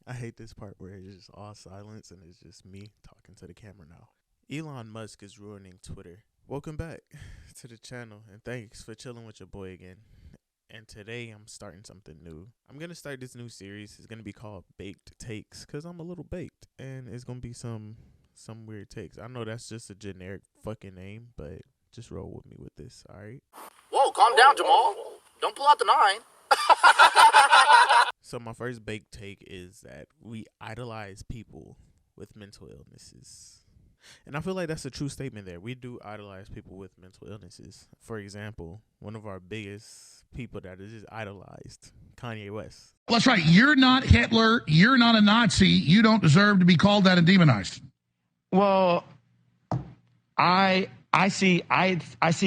I hate this part where it's just all silence and it's just me talking to the camera now. Elon Musk is ruining Twitter. Welcome back to the channel and thanks for chilling with your boy again. And today I'm starting something new. I'm going to start this new series. It's going to be called Baked Takes because I'm a little baked and it's going to be some weird takes. I know that's just a generic fucking name, but just roll with me with this, all right? Whoa, calm down, Jamal. Don't pull out the 9. So my first baked take is that we idolize people with mental illnesses. And I feel like that's a true statement there. We do idolize people with mental illnesses. For example, one of our biggest people that is just idolized, Kanye West. Well, that's right. You're not Hitler. You're not a Nazi. You don't deserve to be called that and demonized. Well, I see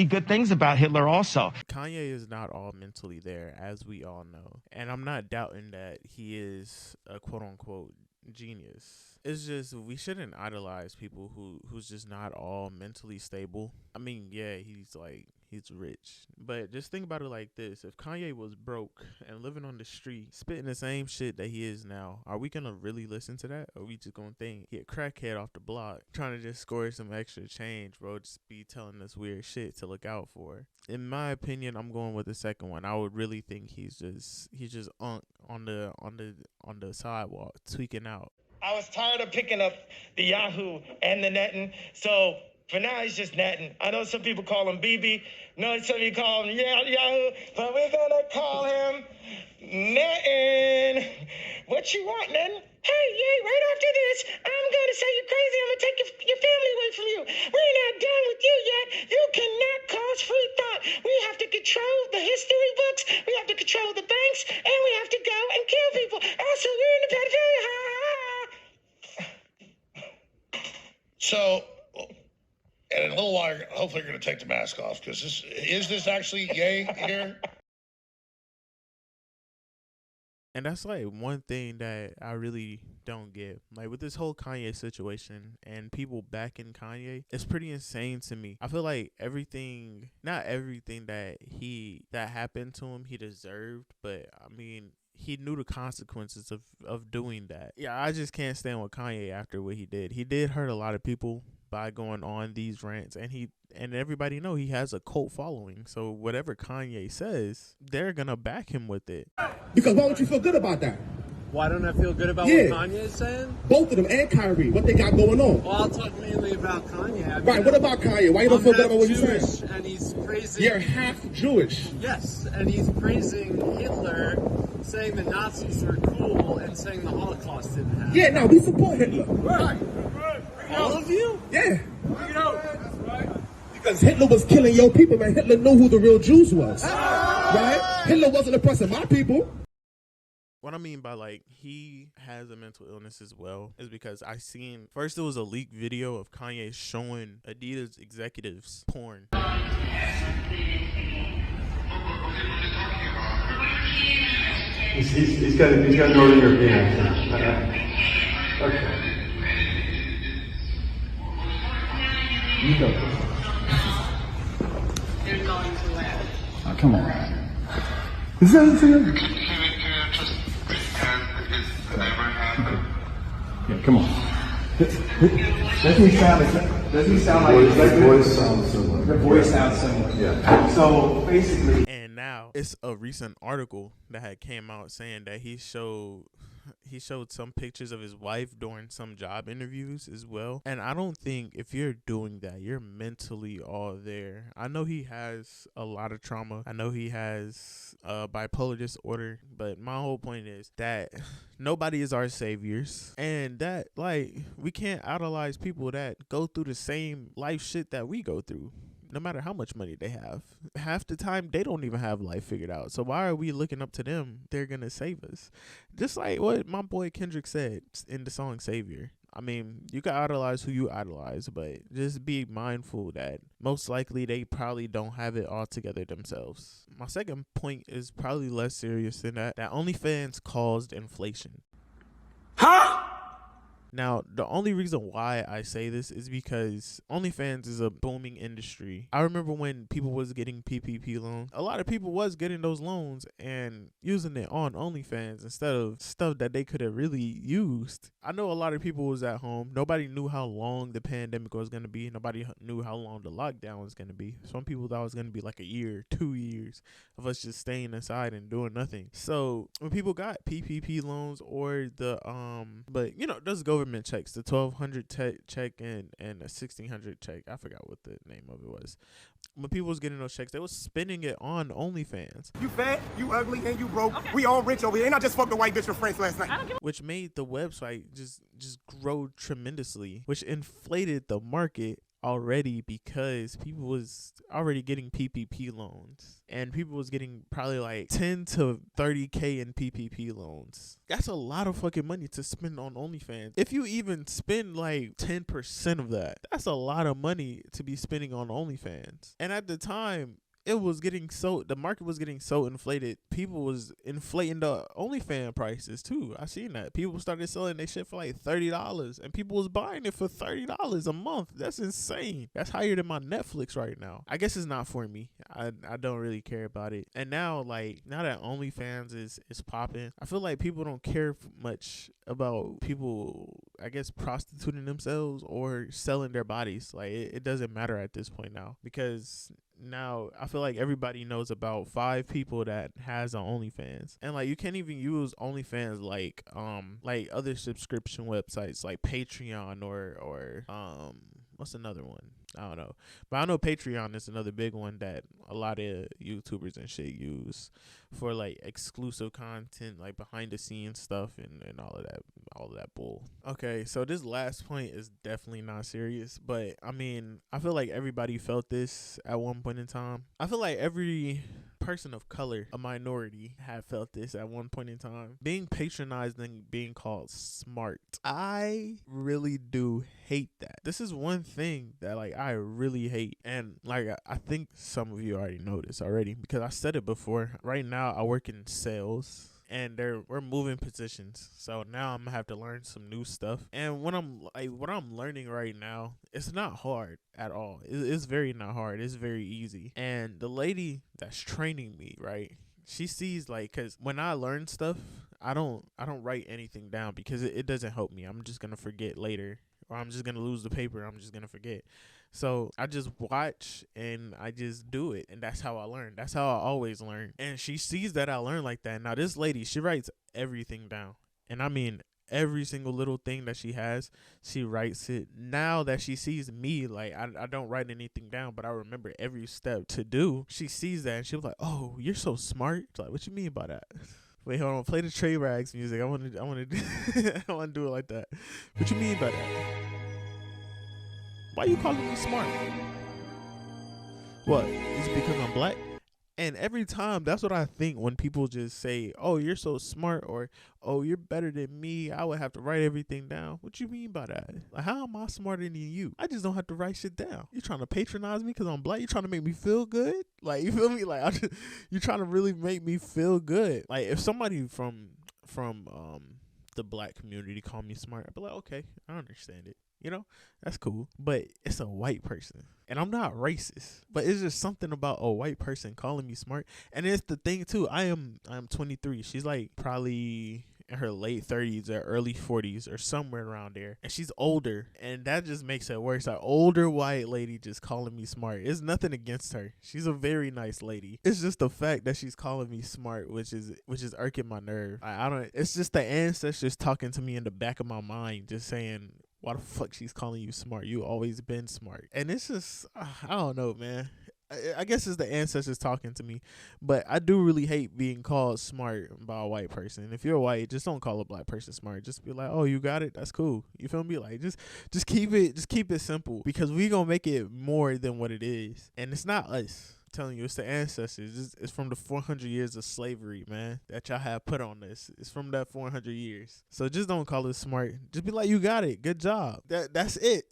good things about Hitler also. Kanye is not all mentally there, as we all know. And I'm not doubting that he is a quote-unquote genius. It's just we shouldn't idolize people who's just not all mentally stable. I mean, yeah, he's rich. But just think about it like this. If Kanye was broke and living on the street, spitting the same shit that he is now, are we going to really listen to that? Or are we just going to think he a crackhead off the block trying to just score some extra change, bro? Just be telling us weird shit to look out for. In my opinion, I'm going with the second one. I would really think he's just on the sidewalk tweaking out. I was tired of picking up the Yahoo and the netting, so for now he's just netting. I know some people call him BB, no, some people call him Yahoo, but we're gonna call him netting. What you want, netting? Hey, yay, right after this, I'm gonna say you're crazy. I'm gonna take your family away from you. We're not done with you yet. You cannot cause free thought. We have to control the history books, we have to control the banks, and we have to go and kill people. Also, we're in the pedophilia. So, and in a little while, hopefully you're going to take the mask off, because is this actually yay here? And that's like one thing that I really don't get. Like with this whole Kanye situation and people backing Kanye, it's pretty insane to me. I feel like not everything that happened to him he deserved, but I mean, he knew the consequences of doing that. Yeah, I just can't stand with Kanye after what he did. He did hurt a lot of people by going on these rants, and everybody know he has a cult following. So whatever Kanye says, they're gonna back him with it. Because why would you feel good about that? Why don't I feel good about what Kanye is saying? Both of them and Kyrie, what they got going on. Well, I'll talk mainly about Kanye. I mean, Right, what about Kanye? Why you don't feel good about what he's Jewish, saying? and he's praising... You're half Jewish. Yes, and he's praising Hitler, saying the Nazis were cool, and saying the Holocaust didn't happen. Yeah, no, we support Hitler. Right. All of you? Yeah. Because Hitler was killing your people, man. Hitler knew who the real Jews was. Right? Hitler wasn't oppressing my people. What I mean by like he has a mental illness as well is because I seen first there was a leaked video of Kanye showing Adidas executives porn. He's got Northern European accent. Okay. You go. You're going to where? Oh, come on. Is that it for you? Yeah, come on. Doesn't he sound like the voice sounds similar? The voice sounds similar. Yeah. So basically, and now it's a recent article that had came out saying that he showed some pictures of his wife during some job interviews as well. And I don't think if you're doing that, you're mentally all there. I know he has a lot of trauma. I know he has bipolar disorder. But my whole point is that nobody is our saviors. And that, like, we can't idolize people that go through the same life shit that we go through. No matter how much money they have, half the time they don't even have life figured out. So why are we looking up to them? They're gonna save us. Just like what my boy Kendrick said in the song Savior. I mean, you can idolize who you idolize, but just be mindful that most likely they probably don't have it all together themselves. My second point is probably less serious than that. That OnlyFans caused inflation. Huh? Now, the only reason why I say this is because OnlyFans is a booming industry. I remember when people was getting PPP loans, a lot of people was getting those loans and using it on OnlyFans instead of stuff that they could have really used. I know a lot of people was at home. Nobody knew how long the pandemic was going to be. Nobody knew how long the lockdown was going to be. Some people thought it was going to be like a year, 2 years of us just staying inside and doing nothing. So when people got PPP loans or the but you know, those government checks, the 1,200 check and a 1,600 check, I forgot what the name of it was. When people was getting those checks, they was spending it on OnlyFans. You fat, you ugly, and you broke. Okay. We all rich over here. And I just fucked a white bitch with friends last night. Which made the website just grow tremendously, which inflated the market already because people was already getting PPP loans and people was getting probably like 10 to 30K in PPP loans. That's a lot of fucking money to spend on OnlyFans. If you even spend like 10% of that, that's a lot of money to be spending on OnlyFans. And at the time, the market was getting so inflated, people was inflating the OnlyFans prices too. I seen that. People started selling their shit for like $30 and people was buying it for $30 a month. That's insane. That's higher than my Netflix right now. I guess it's not for me. I don't really care about it. And now that OnlyFans is popping, I feel like people don't care much about people, I guess, prostituting themselves or selling their bodies. Like it doesn't matter at this point now, because now I feel like everybody knows about 5 people that has an OnlyFans, and like you can't even use OnlyFans like other subscription websites like Patreon or what's another one? I don't know, but I know Patreon is another big one that a lot of YouTubers and shit use for like exclusive content, like behind the scenes stuff and all of that bull. Okay, so this last point is definitely not serious, but I mean, I feel like everybody felt this at one point in time. I feel like every person of color, a minority, have felt this at one point in time. Being patronized and being called smart. I really do hate that. This is one thing that like I really hate, and like I think some of you already know this already because I said it before. Right now I work in sales and we're moving positions, so now I'm gonna have to learn some new stuff. And what I'm learning right now, it's not hard at all. It's very not hard. It's very easy. And the lady that's training me, right, she sees like, cause when I learn stuff, I don't write anything down because it doesn't help me. I'm just gonna forget later, or I'm just gonna lose the paper. I'm just gonna forget. So I just watch and I just do it. And that's how I learn. That's how I always learn. And she sees that I learn like that. Now this lady, she writes everything down. And I mean, every single little thing that she has, she writes it. Now that she sees me, like I don't write anything down, but I remember every step to do. She sees that and she was like, "Oh, you're so smart." Like, what you mean by that? Wait, hold on. Play the Trey Rags music. I want to I want to do it like that. What you mean by that? Why you calling me smart? What? Is it because I'm black? And every time, that's what I think when people just say, "Oh, you're so smart," or "Oh, you're better than me. I would have to write everything down." What you mean by that? Like, how am I smarter than you? I just don't have to write shit down. You trying to patronize me because I'm black? You trying to make me feel good? Like, you feel me? Like, you trying to really make me feel good? Like, if somebody from the black community call me smart, I'd be like, okay, I understand it. You know, that's cool. But it's a white person. And I'm not racist. But it's just something about a white person calling me smart. And it's the thing too. I'm 23. She's like probably in her late 30s or early 40s or somewhere around there. And she's older. And that just makes it worse. An older white lady just calling me smart. It's nothing against her. She's a very nice lady. It's just the fact that she's calling me smart, which is irking my nerve. It's just the ancestors talking to me in the back of my mind, just saying, why the fuck she's calling you smart? You always been smart. And it's just, I don't know, man. I guess it's the ancestors talking to me. But I do really hate being called smart by a white person. If you're white, just don't call a black person smart. Just be like, "Oh, you got it? That's cool." You feel me? Like, just keep it simple. Because we gonna make it more than what it is. And it's not us. Telling you, it's the ancestors. It's from the 400 years of slavery, man, that y'all have put on this. It's from that 400 years. So just don't call it smart. Just be like, "You got it. Good job." That's it.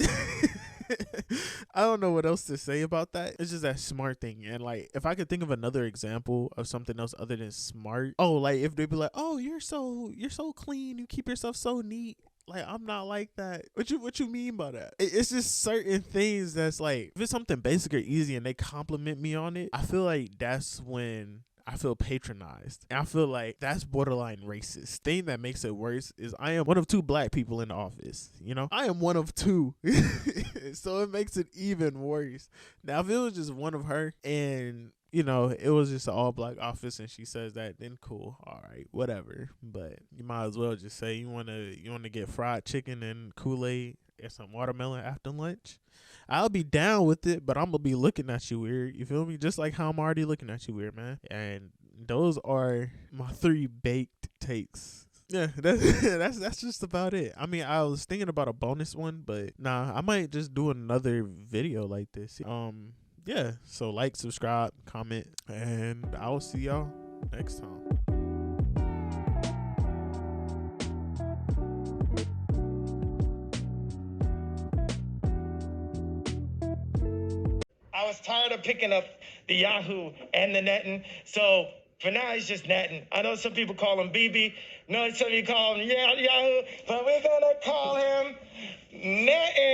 I don't know what else to say about that. It's just that smart thing. And like, if I could think of another example of something else other than smart, like if they'd be like, "Oh, you're so clean. You keep yourself so neat." Like, I'm not like that. What you mean by that? It's just certain things that's like, if it's something basic or easy and they compliment me on it, I feel like that's when I feel patronized. And I feel like that's borderline racist. Thing that makes it worse is I am one of 2 black people in the office. You know, I am one of 2. So it makes it even worse. Now, if it was just one of her and, you know, it was just an all black office and she says that, then cool. All right, whatever. But you might as well just say you wanna get fried chicken and Kool-Aid and some watermelon after lunch. I'll be down with it, but I'm gonna be looking at you weird. You feel me? Just like how I'm already looking at you weird, man. And those are my 3 baked takes. Yeah, that's just about it. I mean, I was thinking about a bonus one, but nah, I might just do another video like this. Yeah. So like, subscribe, comment, and I will see y'all next time. I was tired of picking up the Yahoo and the netting, so for now he's just netting. I know some people call him BB, no, some people call him Yahoo, but we're gonna call him netting.